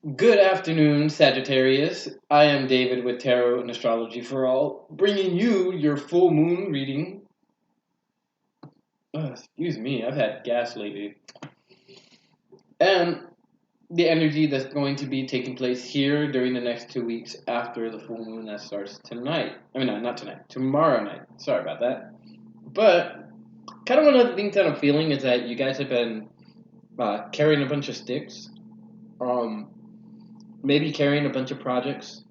Good afternoon, Sagittarius. I am David with Tarot and Astrology for All, bringing you your full moon reading. Excuse me, I've had gas lately. And the energy that's going to be taking place here during the next 2 weeks after the full moon that starts tonight. I mean, not tonight, tomorrow night. Sorry about that. But kind of one of the things that I'm feeling is that you guys have been carrying a bunch of sticks. Um, Maybe carrying a bunch of projects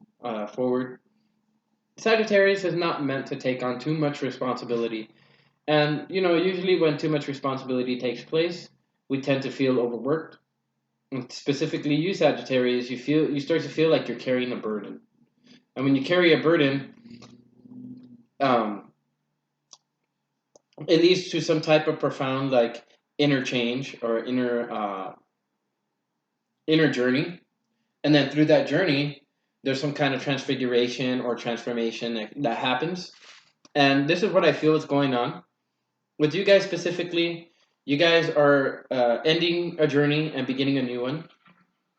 forward. Sagittarius is not meant to take on too much responsibility. And, usually when too much responsibility takes place, we tend to feel overworked. And specifically, you Sagittarius, you start to feel like you're carrying a burden. And when you carry a burden, um, it leads to some type of profound, like, inner change or inner journey. And then through that journey, there's some kind of transfiguration or transformation that happens. And this is what I feel is going on. With you guys specifically, you guys are ending a journey and beginning a new one.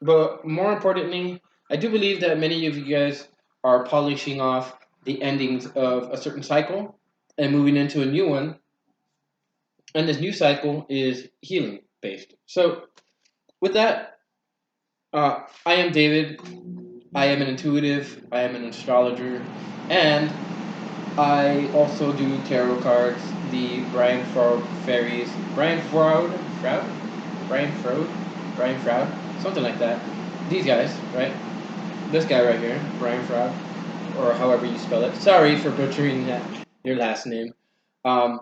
But more importantly, I do believe that many of you guys are polishing off the endings of a certain cycle and moving into a new one. And this new cycle is healing based. So, with that, I am David. I am an intuitive, I am an astrologer, and I also do tarot cards, the Brian Froud fairies, Brian Froud, something like that. These guys, right? This guy right here, Brian Froud, or however you spell it. Sorry for butchering that, your last name. Um,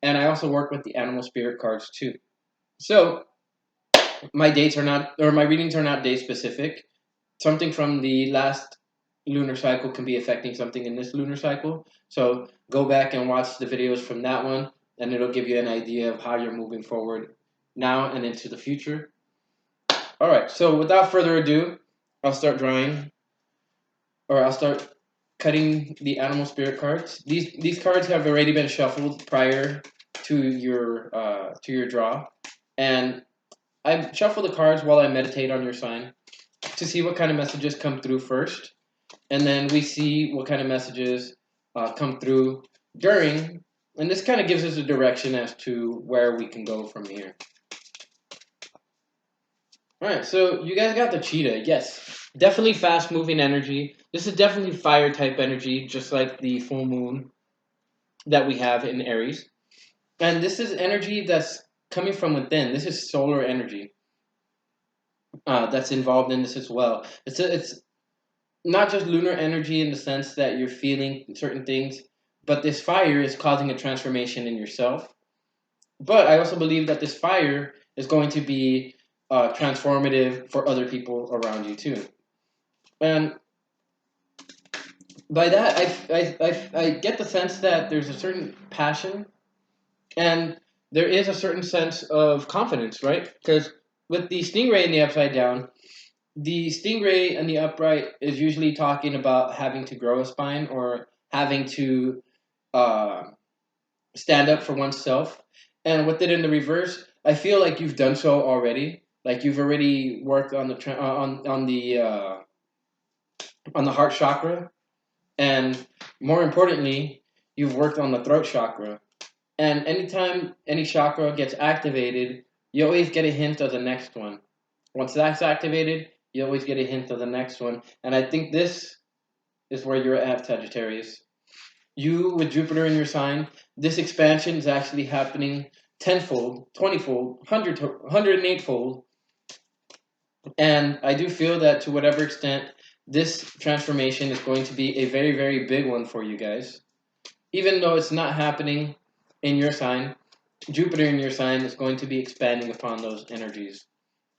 and I also work with the animal spirit cards too. So my readings are not day specific. Something from the last lunar cycle can be affecting something in this lunar cycle. So go back and watch the videos from that one, and it'll give you an idea of how you're moving forward now and into the future. All right, so without further ado, I'll start drawing, or I'll start cutting the animal spirit cards. These cards have already been shuffled prior to your draw, and I shuffle the cards while I meditate on your sign to see what kind of messages come through first, and then we see what kind of messages come through during, and this kind of gives us a direction as to where we can go from here. All right, so you guys got the cheetah. Yes, definitely fast moving energy. This is definitely fire type energy, just like the full moon that we have in Aries. And this is energy that's coming from within. This is solar energy that's involved in this as well. It's not just lunar energy in the sense that you're feeling certain things, but this fire is causing a transformation in yourself. But I also believe that this fire is going to be transformative for other people around you too. And by that, I get the sense that there's a certain passion and there is a certain sense of confidence, right? Because with the stingray in the upside down, the stingray in the upright is usually talking about having to grow a spine or having to uh, stand up for oneself. And with it in the reverse, I feel like you've done so already. Like you've already worked on the on the heart chakra, and more importantly, you've worked on the throat chakra. And anytime any chakra gets activated, you always get a hint of the next one. Once that's activated, you always get a hint of the next one. And I think this is where you're at, Sagittarius. You, with Jupiter in your sign, this expansion is actually happening tenfold, 20-fold, 108-fold. And I do feel that to whatever extent, this transformation is going to be a very, very big one for you guys. Even though it's not happening in your sign, Jupiter in your sign is going to be expanding upon those energies.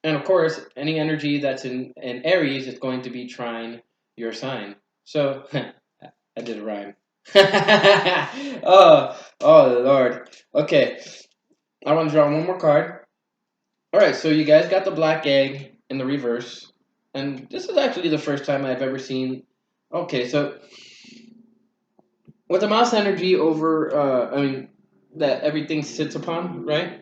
And of course, any energy that's in Aries is going to be trine your sign. So, I did a rhyme. Oh, Lord. Okay, I want to draw one more card. All right, so you guys got the black egg in the reverse, and this is actually the first time I've ever seen. Okay, so with the mouse energy over, I mean, that everything sits upon, right?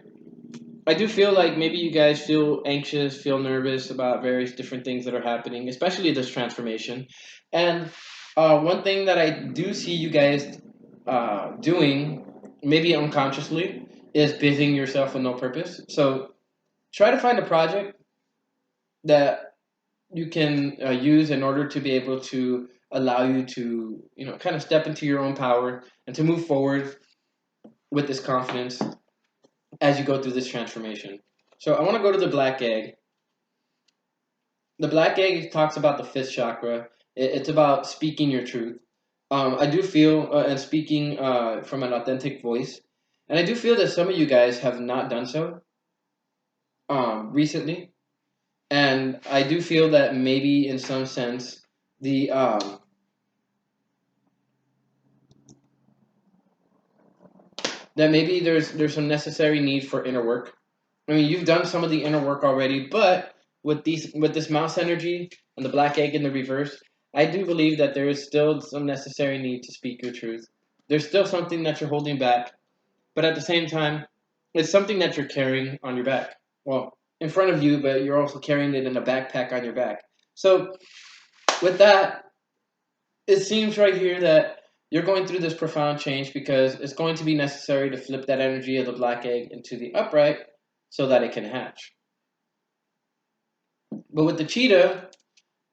I do feel like maybe you guys feel anxious, feel nervous about various different things that are happening, especially this transformation. And one thing that I do see you guys doing, maybe unconsciously, is busying yourself with no purpose. So try to find a project that you can use in order to be able to allow you to, kind of step into your own power and to move forward with this confidence as you go through this transformation. So I want to go to the black egg. The black egg talks about the fifth chakra. It's about speaking your truth. I do feel, and speaking from an authentic voice, and I do feel that some of you guys have not done so recently. And I do feel that maybe in some sense, the that maybe there's some necessary need for inner work. I mean, you've done some of the inner work already, but with this mouse energy and the black egg in the reverse, I do believe that there is still some necessary need to speak your truth. There's still something that you're holding back, but at the same time, it's something that you're carrying on your back. Well, in front of you, but you're also carrying it in a backpack on your back. So with that, it seems right here that you're going through this profound change because it's going to be necessary to flip that energy of the black egg into the upright so that it can hatch. But with the cheetah,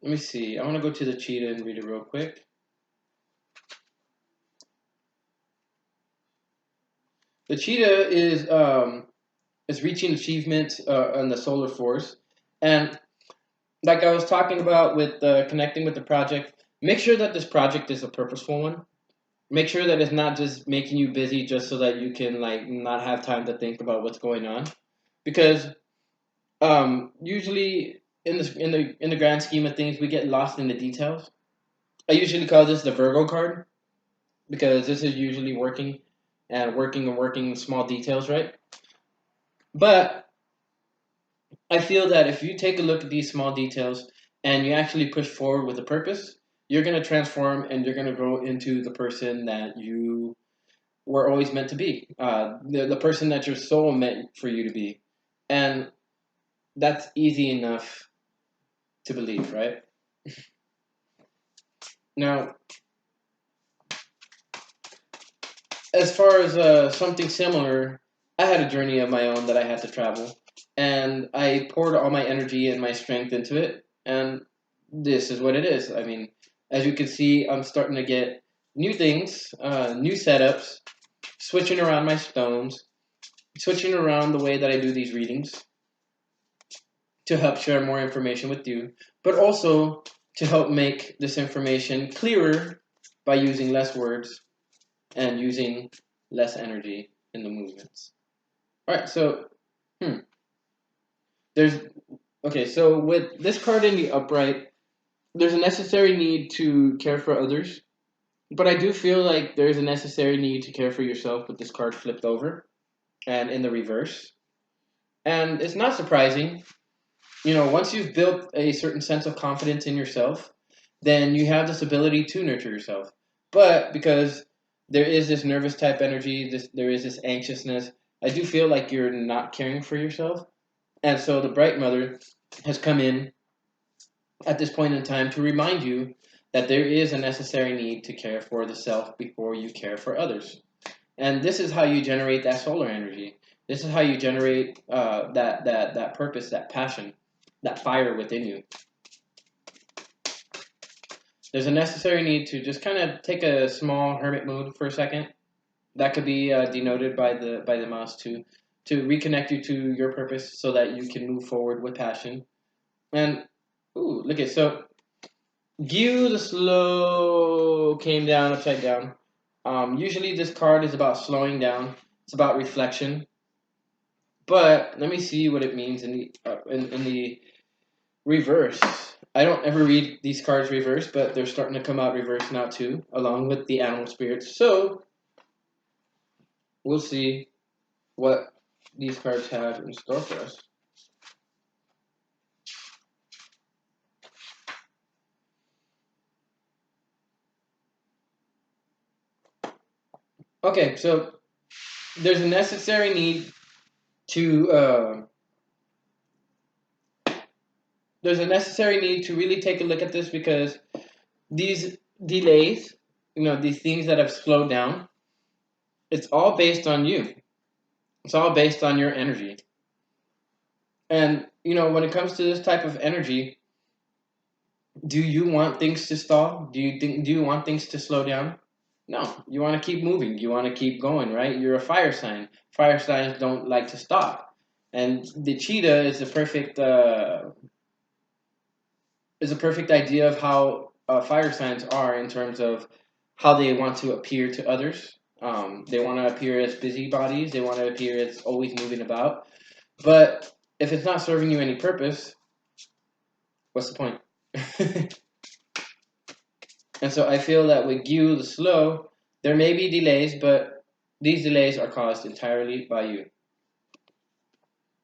let me see. I want to go to the cheetah and read it real quick. The cheetah is reaching achievements on the solar force, and like I was talking about with connecting with the project, make sure that this project is a purposeful one. Make sure that it's not just making you busy just so that you can like not have time to think about what's going on, because usually in the grand scheme of things, we get lost in the details. I usually call this the Virgo card because this is usually working small details, right? But I feel that if you take a look at these small details and you actually push forward with a purpose, you're going to transform and you're going to grow into the person that you were always meant to be, the person that your soul meant for you to be. And that's easy enough to believe, right? Now, as far as something similar, I had a journey of my own that I had to travel, and I poured all my energy and my strength into it, and this is what it is. I mean, as you can see, I'm starting to get new things, new setups, switching around my stones, switching around the way that I do these readings to help share more information with you, but also to help make this information clearer by using less words and using less energy in the movements. All right, so hmm, there's okay. So with this card in the upright, there's a necessary need to care for others, but I do feel like there's a necessary need to care for yourself with this card flipped over and in the reverse. And it's not surprising, once you've built a certain sense of confidence in yourself, then you have this ability to nurture yourself. But because there is this nervous type energy, there is this anxiousness, I do feel like you're not caring for yourself. And so the Bright Mother has come in at this point in time to remind you that there is a necessary need to care for the self before you care for others. And this is how you generate that solar energy. This is how you generate that purpose, that passion, that fire within you. There's a necessary need to just kind of take a small hermit mode for a second. That could be denoted by the mouse to reconnect you to your purpose so that you can move forward with passion. And ooh, look at so Gyu the slow came down upside down. Usually this card is about slowing down. It's about reflection. But let me see what it means in the reverse. I don't ever read these cards reverse, but they're starting to come out reverse now too, along with the animal spirits. So we'll see what these cards have in store for us. Okay, so there's a necessary need to there's a necessary need to really take a look at this because these delays, these things that have slowed down, it's all based on you. It's all based on your energy. And when it comes to this type of energy, do you want things to stall? Do you want things to slow down? No, you want to keep moving. You want to keep going, right? You're a fire sign. Fire signs don't like to stop. And the cheetah is a perfect idea of how fire signs are in terms of how they want to appear to others. They want to appear as busybodies. They want to appear as always moving about. But if it's not serving you any purpose, what's the point? And so I feel that with you, the slow, there may be delays, but these delays are caused entirely by you.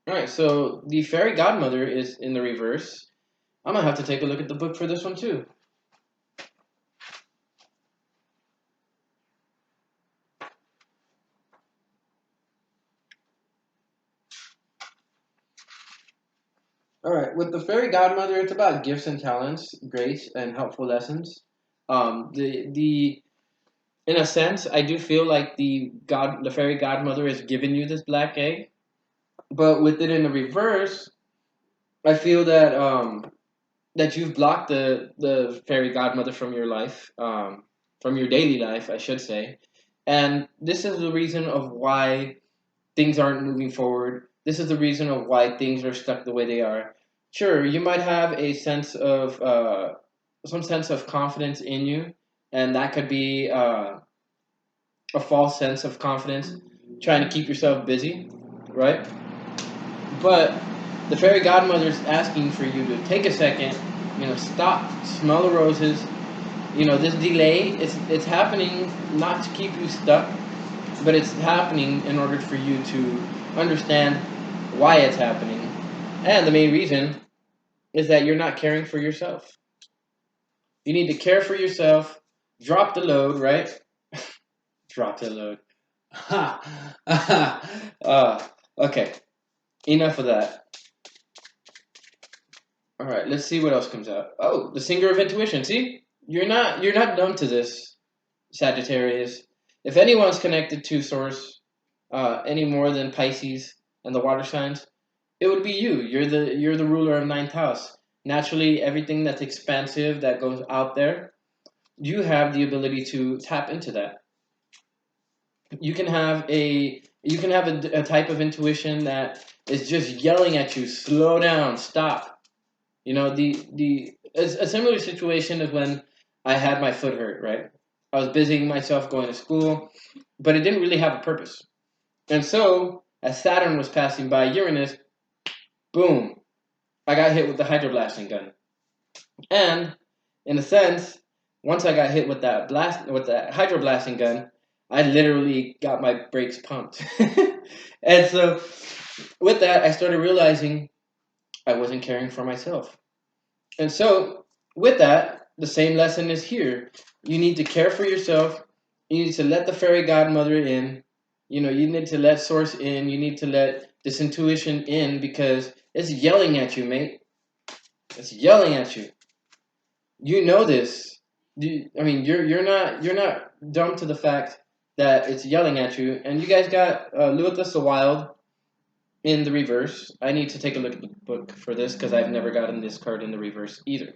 All right, so the fairy godmother is in the reverse. I'm gonna have to take a look at the book for this one too. All right, with the fairy godmother, it's about gifts and talents, grace, and helpful lessons. The in a sense, I do feel like the fairy godmother has given you this black egg, but with it in the reverse, I feel that you've blocked the fairy godmother from your life, from your daily life, I should say, and this is the reason of why things aren't moving forward. This is the reason of why things are stuck the way they are. Sure, you might have some sense of confidence in you, and that could be a false sense of confidence, trying to keep yourself busy, right? But the fairy godmother is asking for you to take a second, stop, smell the roses. This delay, it's happening not to keep you stuck, but it's happening in order for you to understand why it's happening. And the main reason is that you're not caring for yourself. You need to care for yourself, drop the load, right? Drop the load. Okay, enough of that. All right, let's see what else comes out. Oh, the singer of intuition. See, you're not dumb to this, Sagittarius. If anyone's connected to Source, any more than Pisces and the water signs, it would be you. You're the ruler of ninth house. Naturally, everything that's expansive that goes out there, you have the ability to tap into that. You can have a type of intuition that is just yelling at you, slow down, stop. The a similar situation is when I had my foot hurt, right? I was busying myself going to school, but it didn't really have a purpose. And so, as Saturn was passing by Uranus, boom, I got hit with the hydroblasting gun. And in a sense, once I got hit with that hydroblasting gun, I literally got my brakes pumped. And so with that, I started realizing I wasn't caring for myself. And so with that, the same lesson is here. You need to care for yourself. You need to let the fairy godmother in. You need to let source in. You need to let this intuition in because it's yelling at you, mate. It's yelling at you. You know this. I mean, you're not dumb to the fact that it's yelling at you. And you guys got Lewis the Wild in the reverse. I need to take a look at the book for this because I've never gotten this card in the reverse either.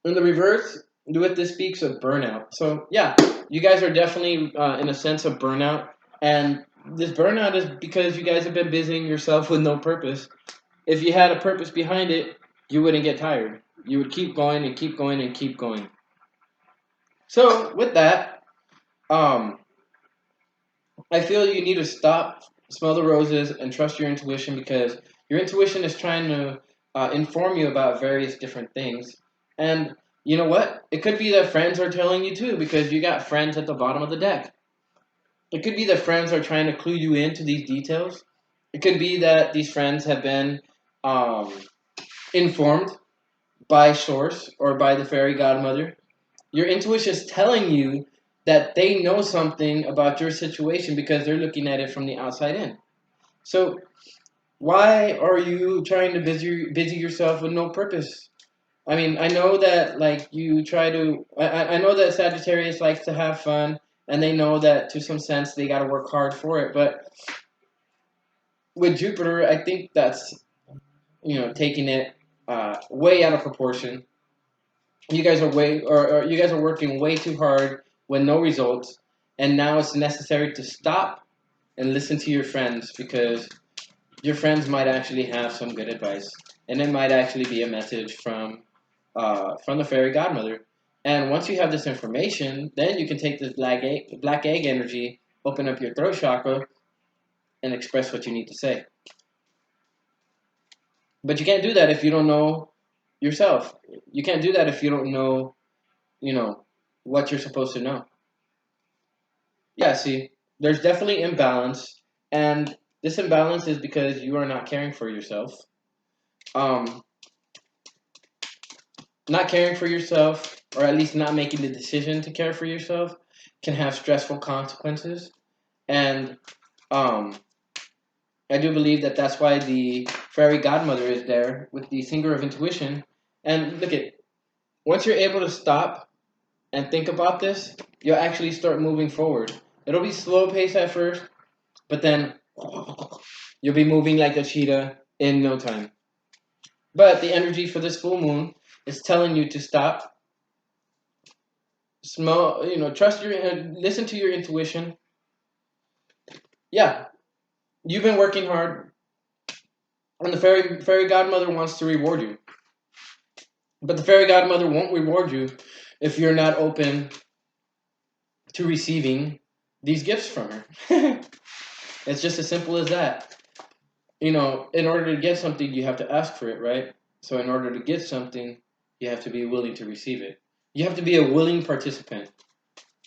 In the reverse, this speaks of burnout. So yeah, you guys are definitely in a sense of burnout, and this burnout is because you guys have been busying yourself with no purpose. If you had a purpose behind it, you wouldn't get tired. You would keep going and keep going and keep going. So with that, um, I feel you need to stop, smell the roses, and trust your intuition because your intuition is trying to inform you about various different things. And you know what? It could be that friends are telling you too because you got friends at the bottom of the deck. It could be that friends are trying to clue you into these details. It could be that these friends have been um, informed by source or by the fairy godmother. Your intuition is telling you that they know something about your situation because they're looking at it from the outside in. So why are you trying to busy yourself with no purpose? I mean, I know that like you try to. I know that Sagittarius likes to have fun, and they know that to some sense they got to work hard for it. But with Jupiter, I think that's taking it way out of proportion. You guys are or you guys are working way too hard with no results, and now it's necessary to stop and listen to your friends because your friends might actually have some good advice, and it might actually be a message from the fairy godmother. And once you have this information, then you can take this black egg energy, open up your throat chakra, and express what you need to say. But you can't do that if you don't know yourself. You can't do that if you don't know, you know, what you're supposed to know. Yeah, see, there's definitely imbalance, and this imbalance is because you are not caring for yourself. Um, Not caring for yourself, or at least not making the decision to care for yourself, can have stressful consequences. And um, I do believe that that's why the fairy godmother is there with the finger of intuition. And look at once you're able to stop and think about this, you'll actually start moving forward. It'll be slow pace at first, but then you'll be moving like a cheetah in no time. But the energy for this full moon is telling you to stop, smell, trust listen to your intuition. Yeah, you've been working hard, and the fairy godmother wants to reward you. But the fairy godmother won't reward you if you're not open to receiving these gifts from her. It's just as simple as that. In order to get something, you have to ask for it, right? So in order to get something, you have to be willing to receive it. You have to be a willing participant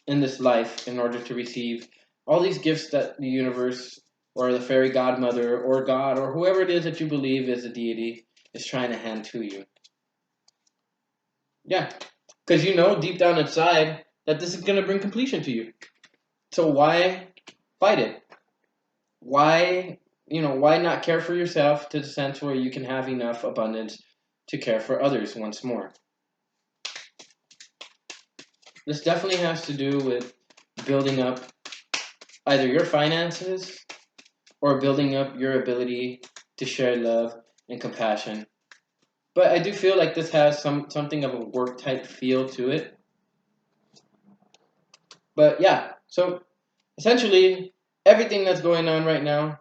in this life in order to receive all these gifts that the universe or the fairy godmother or God or whoever it is that you believe is a deity is trying to hand to you. Yeah, because you know deep down inside that this is going to bring completion to you. So why fight it? Why not care for yourself to the sense where you can have enough abundance to care for others once more? This definitely has to do with building up either your finances or building up your ability to share love and compassion. But I do feel like this has something of a work type feel to it. But yeah, so essentially everything that's going on right now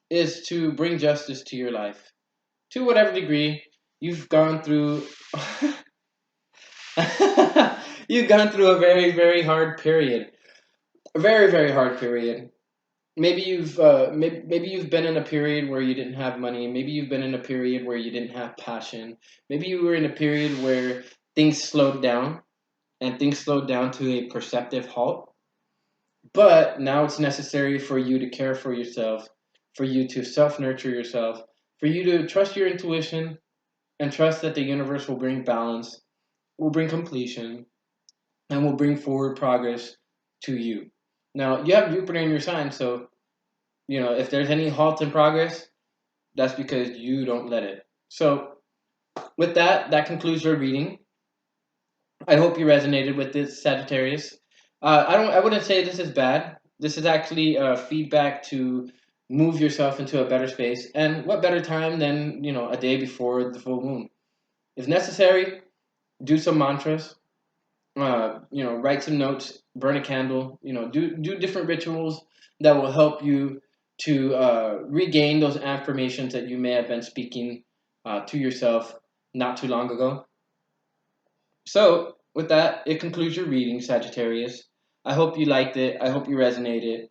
is to bring justice to your life. To whatever degree you've gone through you've gone through a very, very hard period. A very, very hard period. Maybe you've been in a period where you didn't have money. Maybe you've been in a period where you didn't have passion. Maybe you were in a period where things slowed down and things slowed down to a perceptive halt. But now it's necessary for you to care for yourself, for you to self nurture yourself, for you to trust your intuition and trust that the universe will bring balance, will bring completion, and will bring forward progress to you. Now, you have Jupiter in your sign, so if there's any halt in progress, that's because you don't let it. So, with that, that concludes your reading. I hope you resonated with this, Sagittarius. I wouldn't say this is bad. This is actually feedback to move yourself into a better space. And what better time than a day before the full moon? If necessary, do some mantras. Write some notes, burn a candle. Do different rituals that will help you to regain those affirmations that you may have been speaking to yourself not too long ago. So, with that, it concludes your reading, Sagittarius. I hope you liked it. I hope you resonated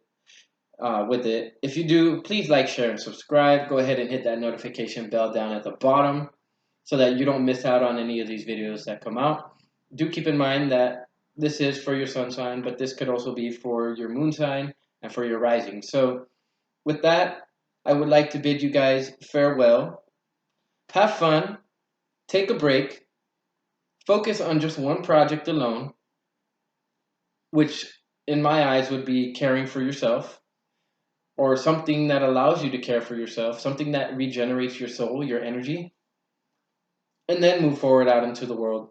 with it. If you do, please like, share, and subscribe. Go ahead and hit that notification bell down at the bottom so that you don't miss out on any of these videos that come out. Do keep in mind that this is for your sun sign, but this could also be for your moon sign and for your rising. So, with that, I would like to bid you guys farewell. Have fun. Take a break. Focus on just one project alone, which in my eyes, would be caring for yourself, or something that allows you to care for yourself, something that regenerates your soul, your energy, and then move forward out into the world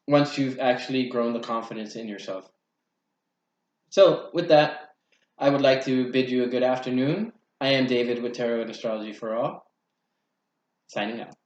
once you've actually grown the confidence in yourself. So, with that, I would like to bid you a good afternoon. I am David with Tarot and Astrology for All, signing out.